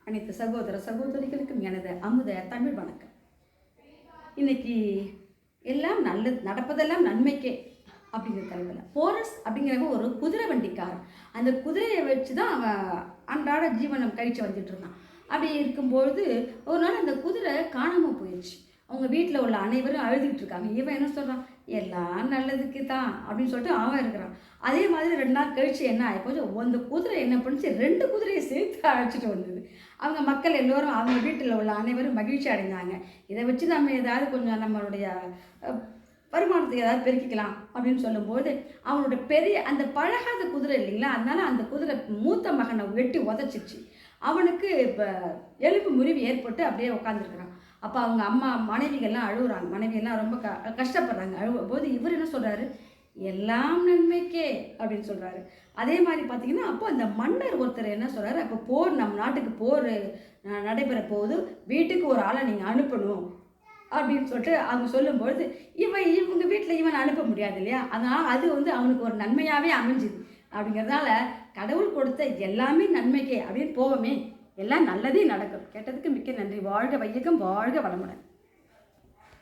அனைத்து சகோதர சகோதரிகளுக்கும் எனது அமுத தமிழ் வணக்கம். இன்னைக்கு எல்லாம் நல்லது நடப்பதெல்லாம் நன்மைக்கே அப்படிங்கிற தலைவில் போரஸ் அப்படிங்கிறவங்க ஒரு குதிரை வண்டிக்காரன். அந்த குதிரையை வச்சு தான் அவன் அன்றாட ஜீவனம் கழிச்சு வந்துட்டு இருந்தான். அப்படி இருக்கும்பொழுது ஒரு நாள் அந்த குதிரை காணாமல் போயிடுச்சு. அவங்க வீட்டில் உள்ள அனைவரும் அழுதுகிட்டு இருக்காங்க. இவன் என்ன சொல்கிறான், எல்லாம் நல்லதுக்கு தான் அப்படின்னு சொல்லிட்டு அவன் இருக்கிறான். அதே மாதிரி 2 நாள் கழிச்சு என்ன ஆகிப்போச்சு, அந்த குதிரை என்ன பண்ணுச்சு, 2 குதிரையை சேர்த்து அழைச்சிட்டு வந்தது. அவங்க மக்கள் எல்லோரும் அவங்க வீட்டில் உள்ள அனைவரும் மகிழ்ச்சி அடைந்தாங்க. இதை வச்சு நம்ம ஏதாவது கொஞ்சம் நம்மளுடைய வருமானத்துக்கு ஏதாவது பெருக்கிக்கலாம் அப்படின்னு சொல்லும்போது அவனோட பெரிய அந்த பழகாத குதிரை இல்லைங்களா, அதனால அந்த குதிரை மூத்த மகனை வெட்டி உதச்சிச்சு. அவனுக்கு இப்போ எலும்பு முறிவு ஏற்பட்டு அப்படியே உட்காந்துருக்குறான். அப்போ அவங்க அம்மா மனைவிகள்லாம் அழுகுறாங்க. மனைவியெல்லாம் ரொம்ப கஷ்டப்படுறாங்க. அழுகும்போது இவர் என்ன சொல்கிறாரு, எல்லாம் நன்மைக்கே அப்படின்னு சொல்கிறாரு. அதே மாதிரி பார்த்தீங்கன்னா அப்போ அந்த மன்னர் ஒருத்தர் என்ன சொல்கிறாரு, அப்போ போர் நம்ம நாட்டுக்கு போர் நடைபெற போகுது, வீட்டுக்கு ஒரு ஆளை நீங்கள் அனுப்பணும் அப்படின்னு சொல்லிட்டு அவங்க சொல்லும்பொழுது இவங்க வீட்டில் இவன் அனுப்ப முடியாது இல்லையா, அதனால் அது அவனுக்கு ஒரு நன்மையாகவே அமைஞ்சுது. அப்படிங்கிறதுனால கடவுள் கொடுத்த எல்லாமே நன்மைக்கே அப்படின்னு போவோமே, எல்லாம் நல்லதே நடக்கும். கேட்டதுக்கு மிக்க நன்றி. வாழ்க வையகம், வாழ்க வளமுடன்.